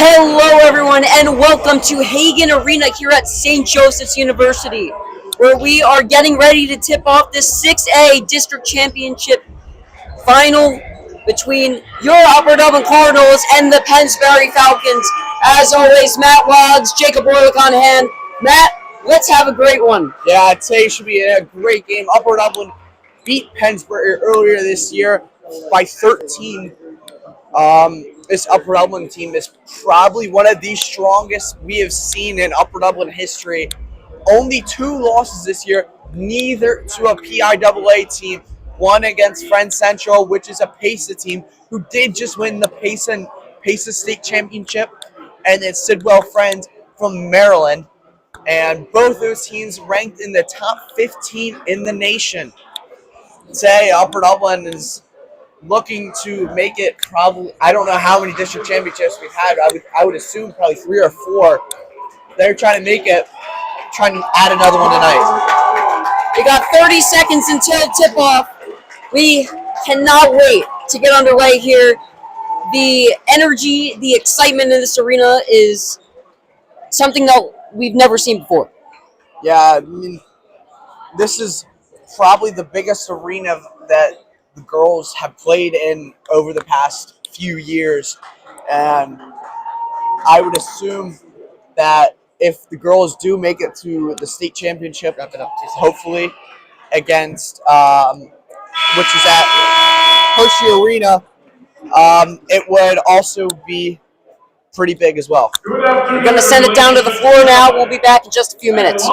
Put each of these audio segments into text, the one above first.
Hello, everyone, and welcome to Hagen Arena here at St. Joseph's University, where we are getting ready to tip off the 6A District Championship final between your Upper Dublin Cardinals and the Pensbury Falcons. As always, Matt Wads, Jacob Orlick on hand. Matt, let's have a great one. Yeah, I'd say it should be a great game. Upper Dublin beat Pensbury earlier this year by 13. This Upper Dublin team is probably one of the strongest we have seen in Upper Dublin history. Only 2 losses this year, neither to a PIAA team. One against Friends Central, which is a PASA team, who did just win the PASA State Championship, and it's Sidwell Friends from Maryland. And both those teams ranked in the top 15 in the nation. Today, Upper Dublin is looking to make it probably, I don't know how many district championships we've had. I would assume probably 3 or 4. They're trying to make it, trying to add another one tonight. We got 30 seconds until tip-off. We cannot wait to get underway here. The energy, the excitement in this arena is something that we've never seen before. Yeah, I mean, this is probably the biggest arena that the girls have played in over the past few years. And I would assume that if the girls do make it to the state championship, hopefully against, which is at Hershey Arena, it would also be pretty big as well. We're going to send it down to the floor now. We'll be back in just a few minutes.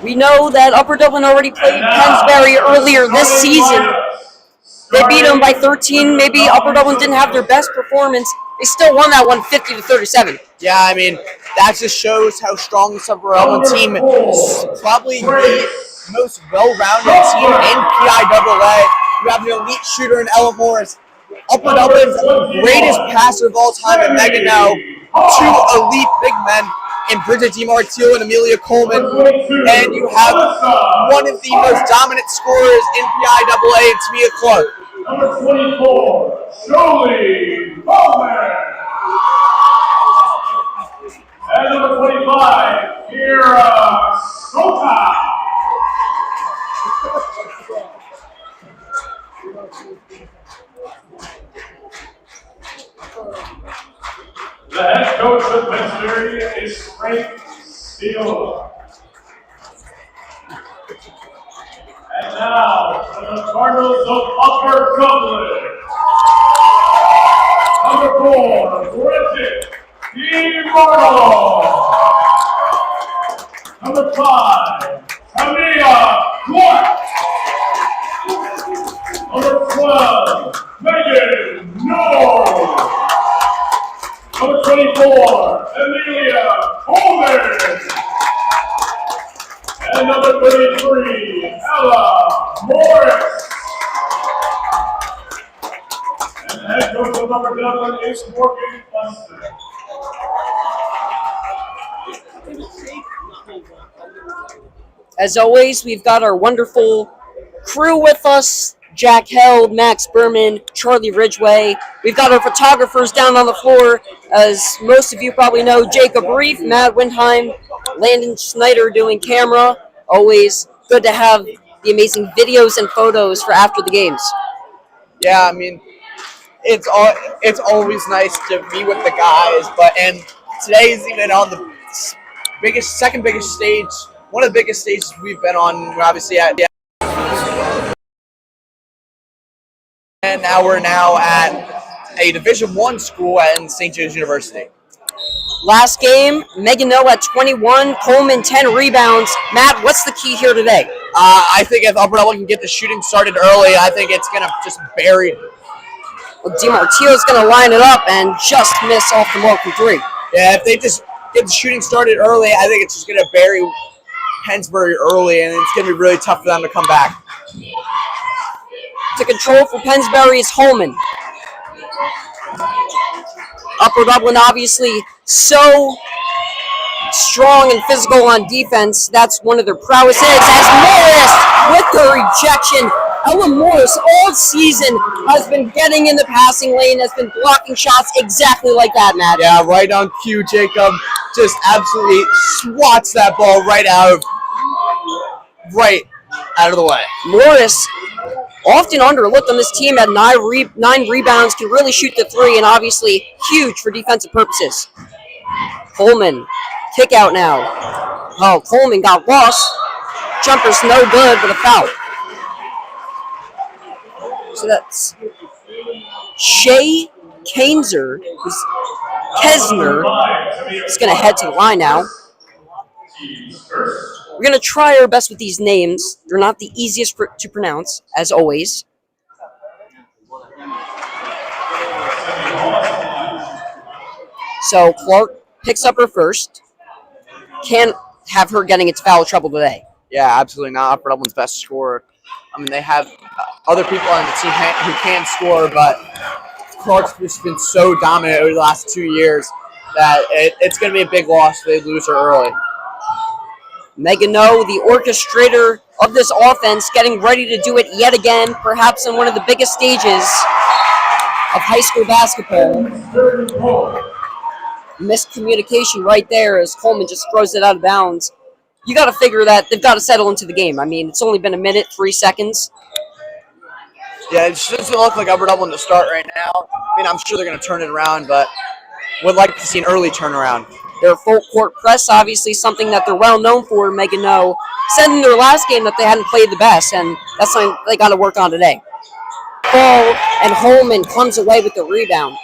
We know that Upper Dublin already played Pensbury earlier this season. They beat them by 13. Maybe Upper Dublin didn't have their best performance. They still won that one 50-37. Yeah, I mean, that just shows how strong this Upper Dublin team is. Probably the most well-rounded team in PIAA. You have an elite shooter in Ella Morris. Upper Dublin's greatest passer of all time at Megan now. 2 elite big men in Bridget DiMartino and Amelia Coleman. And you have one of the most dominant scorers in PIAA, Tamia Clark. Number 24, Jolie Bowman. And number 25, Kira Sota. The head coach of Pensbury is Frank Steele. And now, for the Cardinals of Upper Dublin, Number 4, Bridget DiMarlo. Number 5, Tamia Clark. Number 12, Megan North. Number 24, Amelia Coleman. And number 33, Ella Morris. And the head coach of Upper Dublin is Morgan Buster. As always, we've got our wonderful crew with us. Jack Held, Max Berman, Charlie Ridgway. We've got our photographers down on the floor. As most of you probably know, Jacob Reef, Matt Windheim, Landon Snyder doing camera. Always good to have the amazing videos and photos for after the games. Yeah, I mean, it's always nice to be with the guys, and today's even on the second biggest stage, one of the biggest stages we've been on. We're obviously at, and now we're at a Division I school at St. Joe's University. Last game, Megan No at 21, Coleman 10 rebounds. Matt, what's the key here today? I think if Upper Dublin can get the shooting started early, I think it's going to just bury. Well, DiMartio's going to line it up and just miss off the mark from 3. Yeah, if they just get the shooting started early, I think it's just going to bury Pensbury early, and it's going to be really tough for them to come back. To control for Pensbury is Holman. Upper Dublin obviously so strong and physical on defense. That's one of their prowesses. As Morris with the rejection. Ellen Morris all season has been getting in the passing lane, has been blocking shots exactly like that, Matt. Yeah, right on cue, Jacob. Just absolutely swats that ball right out of the way. Morris, often underlooked on this team, at 9 rebounds, can really shoot the 3, and obviously huge for defensive purposes. Coleman, kick out now. Oh, Coleman got lost. Jumper's no good, but a foul. So that's Shay Kesner is going to head to the line now. We're going to try our best with these names. They're not the easiest to pronounce, as always. So Clark picks up her first. Can't have her getting into foul trouble today. Yeah, absolutely not. Upper Dublin's best scorer. I mean, they have other people on the team who can score, but Clark's just been so dominant over the last 2 years that it's going to be a big loss if they lose her early. Megan No, the orchestrator of this offense, getting ready to do it yet again, perhaps on one of the biggest stages of high school basketball. Miscommunication right there as Coleman just throws it out of bounds. You got to figure that they've got to settle into the game. I mean, it's only been a minute, 3 seconds. Yeah, it doesn't look like Upper Dublin to start right now. I mean, I'm sure they're going to turn it around, but would like to see an early turnaround. Their full court press, obviously something that they're well known for. Megan No said in their last game that they hadn't played the best, and that's something they got to work on today. Ball, and Holman comes away with the rebound.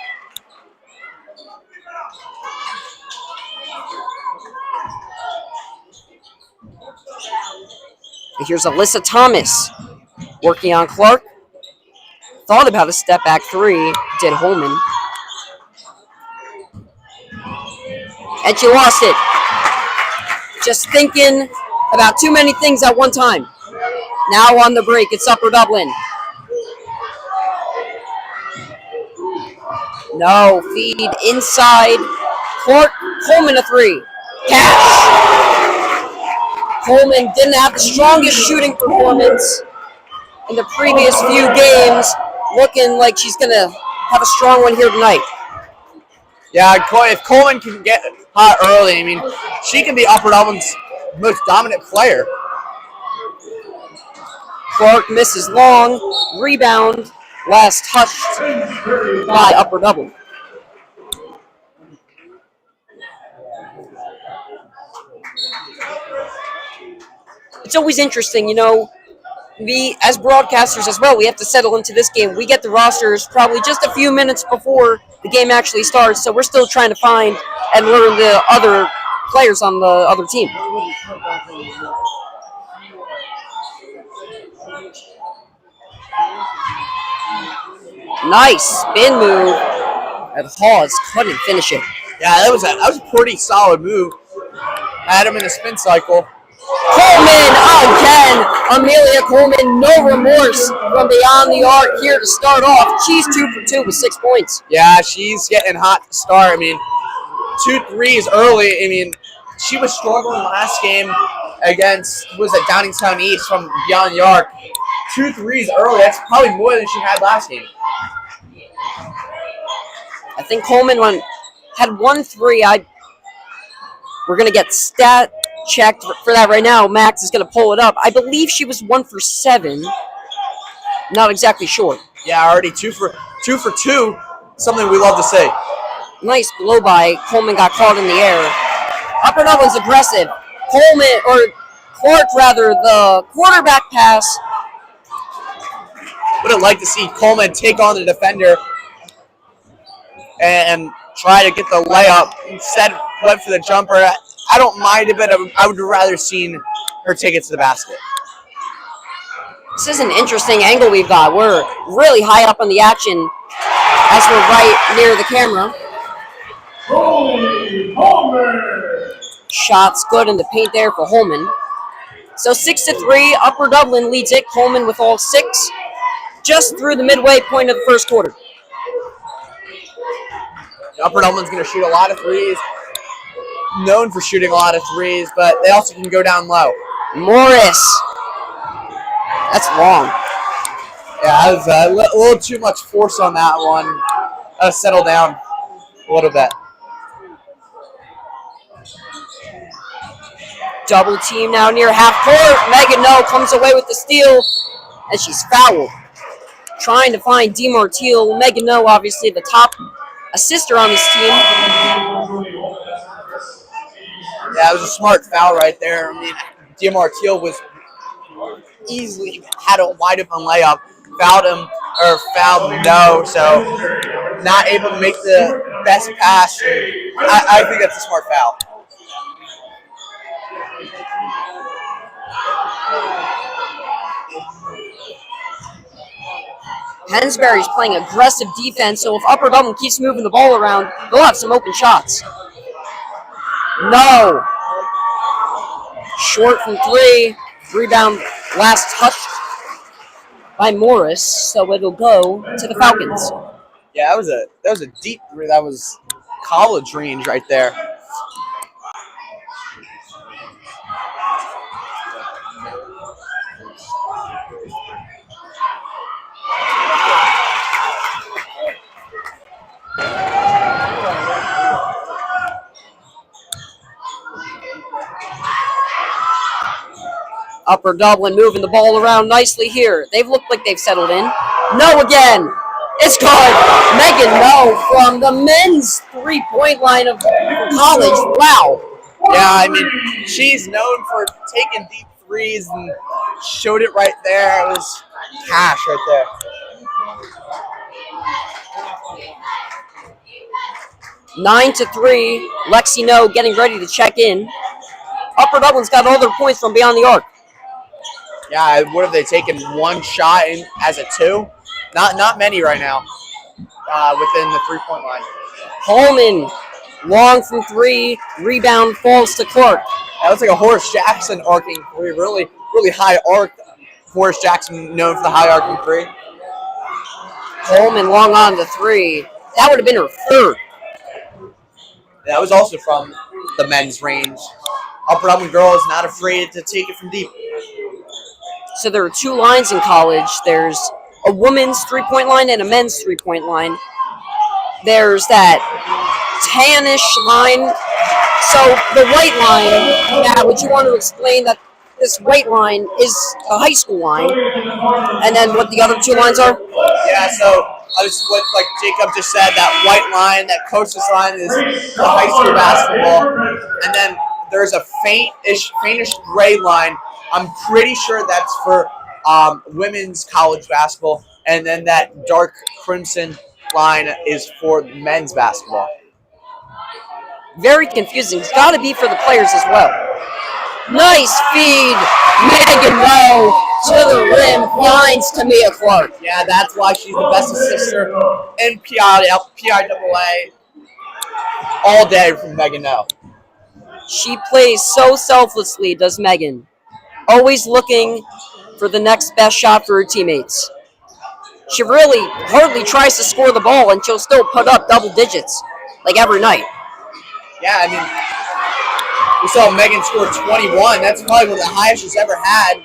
And here's Alyssa Thomas working on Clark. Thought about a step back 3, did Holman. And she lost it. Just thinking about too many things at one time. Now on the break, it's Upper Dublin. No, feed inside. Clark, Coleman a 3. Cash. Coleman didn't have the strongest shooting performance in the previous few games. Looking like she's going to have a strong one here tonight. Yeah, if Coleman can get hot early, I mean, she can be Upper Dublin's most dominant player. Clark misses long. Rebound. Last touched by Upper Dublin. It's always interesting, you know, we, as broadcasters as well, we have to settle into this game. We get the rosters probably just a few minutes before the game actually starts. So we're still trying to find and learn the other players on the other team. Nice spin move. And Hawes couldn't finish it. Yeah, that was a pretty solid move. Had him in a spin cycle. Coleman again. Amelia Coleman, no remorse from beyond the arc here to start off. She's 2 for 2 with 6 points. Yeah, she's getting hot to start. I mean, 2 threes early. I mean, she was struggling last game against, was it Downingtown East from beyond the arc. 2 threes early. That's probably more than she had last game. I think Coleman had 1 3. We're going to get stat checked for that right now. Max is going to pull it up. I believe she was 1 for 7. Not exactly sure. Yeah, already 2 for 2. Something we love to say. Nice blow by. Coleman got caught in the air. Upper Dublin's aggressive. Coleman, or Clark rather, the quarterback pass. Would have liked to see Coleman take on the defender and try to get the layup. Instead, went for the jumper. I don't mind it, but I would have rather seen her take it to the basket. This is an interesting angle we've got. We're really high up on the action as we're right near the camera. Shots good in the paint there for Holman. So 6 to 3, Upper Dublin leads it. Coleman with all 6, just through the midway point of the first quarter. Upper Dublin's going to shoot a lot of threes. Known for shooting a lot of threes, but they also can go down low. Morris. That's long. Yeah, that was a little too much force on that one. Settle down a little bit. Double team now near half court. Megan No comes away with the steal, and she's fouled. Trying to find DeMartile. Megan No, obviously the top assister on this team. Yeah, it was a smart foul right there. I mean, DeMartile was easily had a wide open layup, fouled No, so not able to make the best pass. I think that's a smart foul. Pensbury's playing aggressive defense, so if Upper Dublin keeps moving the ball around, they'll have some open shots. No. Short from 3. Rebound last touched by Morris, so it'll go to the Falcons. Yeah, that was a deep three. That was college range right there. Upper Dublin moving the ball around nicely here. They've looked like they've settled in. No again. It's good. Megan No from the men's three-point line of college. Wow. Yeah, I mean, she's known for taking deep threes and showed it right there. It was cash right there. Nine to 3. Lexi No getting ready to check in. Upper Dublin's got all their points from beyond the arc. Yeah, what have they taken? One shot in as a 2? Not many right now within the 3-point line. Holman, long from 3. Rebound falls to Clark. That looks like a Horace Jackson arcing 3. Really, really high arc. Horace Jackson known for the high arcing 3. Holman long on to 3. That would have been her 3rd. That was also from the men's range. Upper Dublin girls not afraid to take it from deep. So there are 2 lines in college. There's a women's 3-point line and a men's 3-point line. There's that tannish line. So the white line, now would you want to explain that this white line is a high school line, and then what the other 2 lines are? Yeah, so what like Jacob just said, that white line, that coach's line is the high school basketball, and then there's a faintish gray line. I'm pretty sure that's for women's college basketball, and then that dark crimson line is for men's basketball. Very confusing. It's got to be for the players as well. Nice feed. Megan Rowe to the rim. Finds Tamia Clark. Yeah, that's why she's the best assister in PIAA all day from Megan Rowe. She plays so selflessly, does Megan. Always looking for the next best shot for her teammates. She really hardly tries to score the ball, and she'll still put up double digits, like every night. Yeah, I mean, we saw Megan score 21. That's probably one of the highest she's ever had.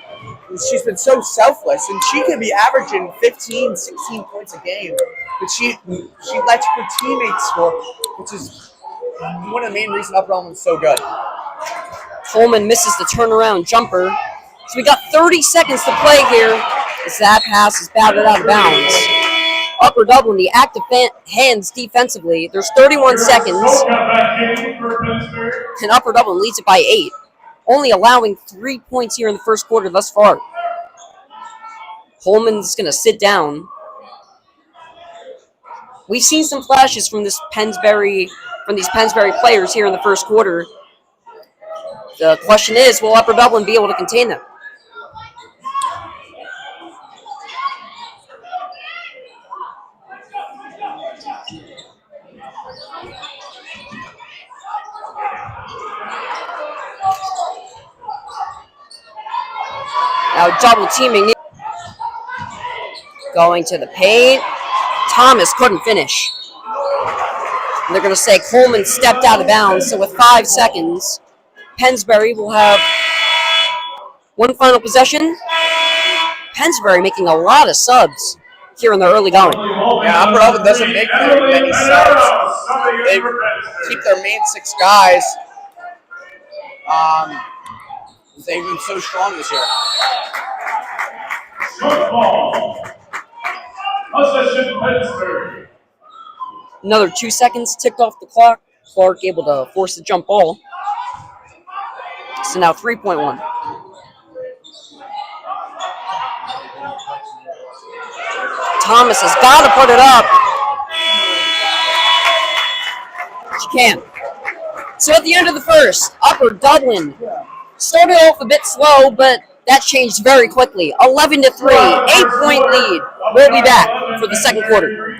She's been so selfless, and she could be averaging 15, 16 points a game. But she lets her teammates score, which is one of the main reasons Upper Elm is so good. Coleman misses the turnaround jumper. So we got 30 seconds to play here as that pass is batted out of bounds. Upper Dublin, the active hands defensively. There's 31 seconds. And Upper Dublin leads it by 8. Only allowing 3 points here in the first quarter thus far. Coleman's going to sit down. We've seen some flashes from these Pensbury players here in the first quarter. The question is, will Upper Dublin be able to contain them? Now double teaming. Going to the paint. Thomas couldn't finish. And they're going to say Coleman stepped out of bounds. So with 5 seconds, Pensbury will have one final possession. Pensbury making a lot of subs here in the early going. Yeah, Upper Elm doesn't make many subs. They keep their main 6 guys. They've been so strong this year. Another 2 seconds ticked off the clock. Clark able to force the jump ball. So now 3.1. Thomas has got to put it up. She can. So at the end of the first, Upper Dublin started off a bit slow, but that changed very quickly. 11-3, 8-point lead. We'll be back for the second quarter.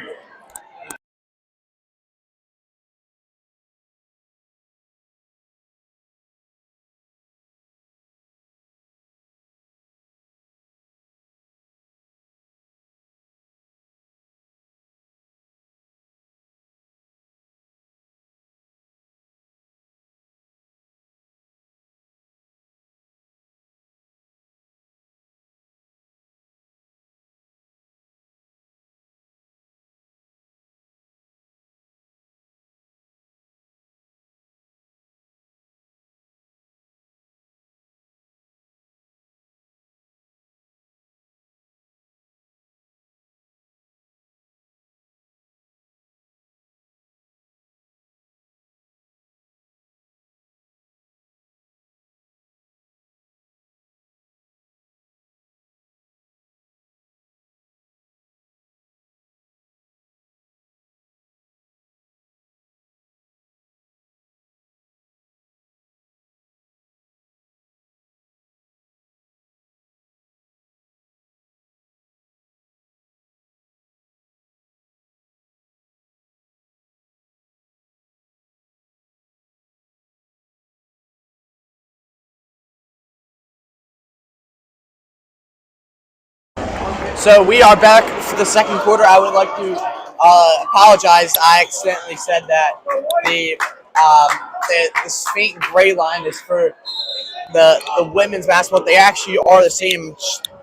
So we are back for the second quarter. I would like to apologize. I accidentally said that the faint gray line is for the women's basketball. They actually are the same.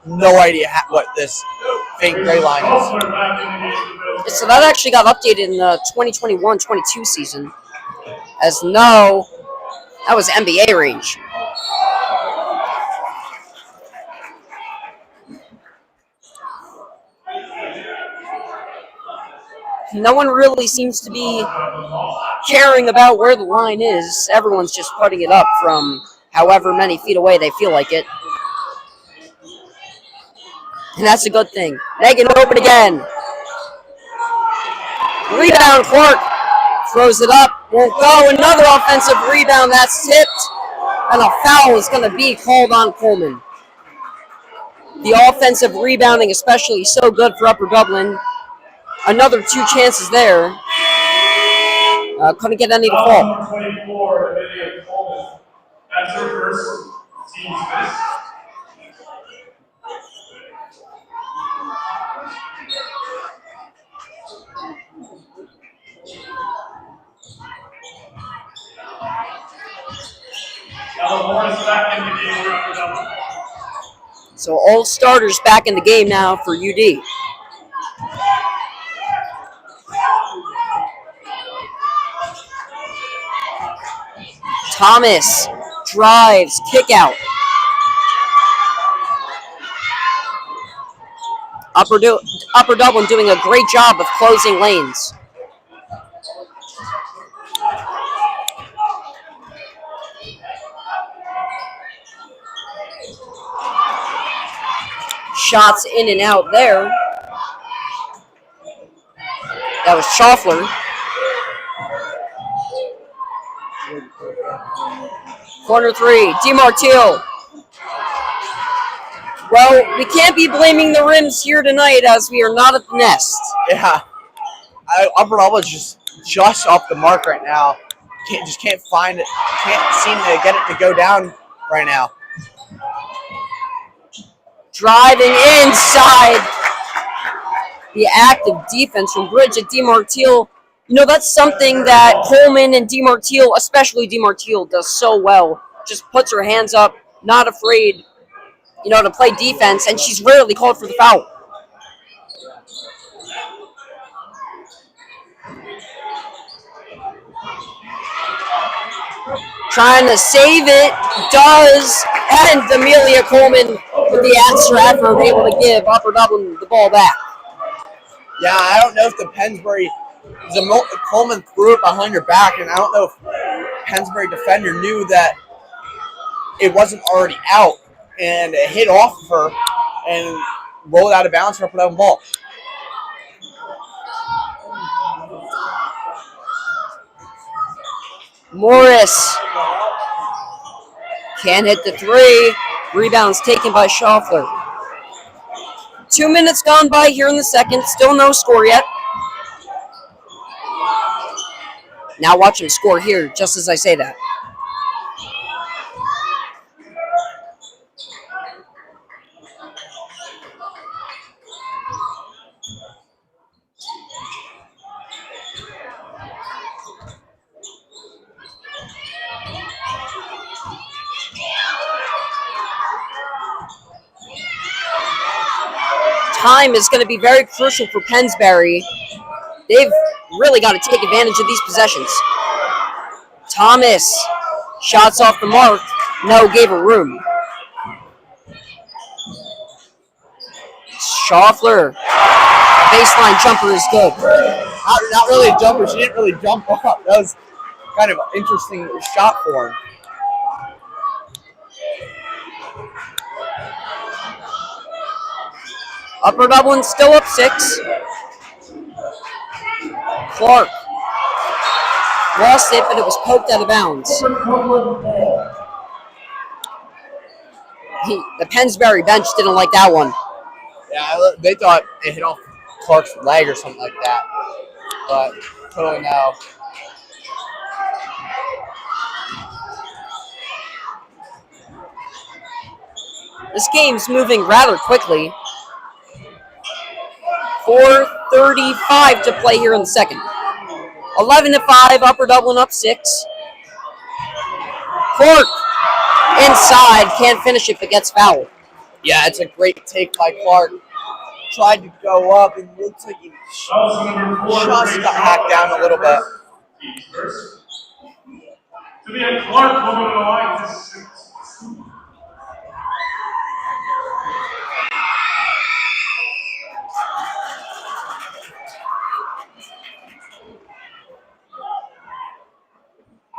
No idea what this faint gray line is. So that actually got updated in the 2021-22 season. As no, that was NBA range. No one really seems to be caring about where the line is. Everyone's just putting it up from however many feet away they feel like it. And that's a good thing. Megan open again. Rebound, Clark throws it up, won't go. Another offensive rebound, that's tipped. And a foul is going to be called on Coleman. The offensive rebounding especially so good for Upper Dublin. Another 2 chances there. Couldn't get any to fall. Number 24, Olivia Coleman. That's her first team's miss. Now Morris back in the game for Upper Dublin. So all starters back in the game now for UD. Thomas drives, kick out. Upper Dublin doing a great job of closing lanes. Shots in and out there. That was Schaffler. Corner 3, DiMartino. Well, we can't be blaming the rims here tonight as we are not at the nest. Yeah. Upper Dublin's just off the mark right now. Can't find it. Can't seem to get it to go down right now. Driving inside. The active defense from Bridget DiMartino. You know, that's something that Coleman and DiMartino, especially DiMartino, does so well. Just puts her hands up, not afraid, to play defense, and she's rarely called for the foul. Trying to save it, does, and Amelia Coleman with the extra effort able to give Upper Dublin the ball back. Yeah, I don't know if the Pensbury, Coleman threw it behind her back, and I don't know if Pensbury defender knew that it wasn't already out, and it hit off of her and rolled out of bounds for Upper Dublin ball. Morris can't hit the 3. Rebounds taken by Schaffler. 2 minutes gone by here in the second. Still no score yet. Now watch him score here, just as I say that. Time is going to be very crucial for Pensbury. They've really got to take advantage of these possessions. Thomas, shots off the mark. No, gave her room. Schaffler, baseline jumper is good. Not really a jumper. She didn't really jump up. That was kind of an interesting shot for her. Upper Dublin still up 6. Clark lost it, but it was poked out of bounds. The Pensbury bench didn't like that one. Yeah, they thought it hit off Clark's leg or something like that. But totally no. This game's moving rather quickly. 4:35 to play here in the second. 11-5, Upper Dublin up 6. Clark inside, can't finish it but gets fouled. Yeah, it's a great take by Clark. Tried to go up and looks like he just got hacked down a little bit. To be a Clark over the line.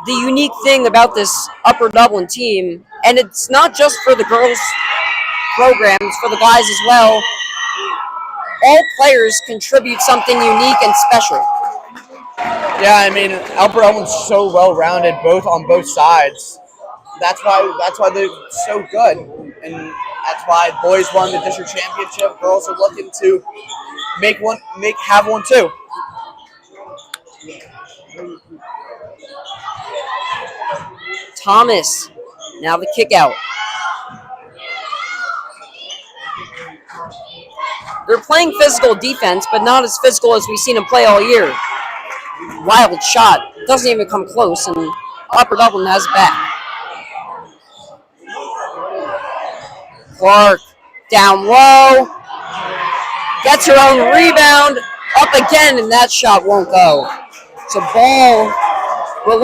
The unique thing about this Upper Dublin team, and it's not just for the girls' programs, for the guys as well, all players contribute something unique and special. Yeah, I mean, Upper Elmwood's so well-rounded, both on both sides. That's why they're so good, and that's why boys won the district championship. Girls are looking to have one too. Thomas, now the kick out. They're playing physical defense, but not as physical as we've seen them play all year. Wild shot. Doesn't even come close, and Upper Dublin has it back. Clark down low. Gets her own rebound. Up again, and that shot won't go. So ball will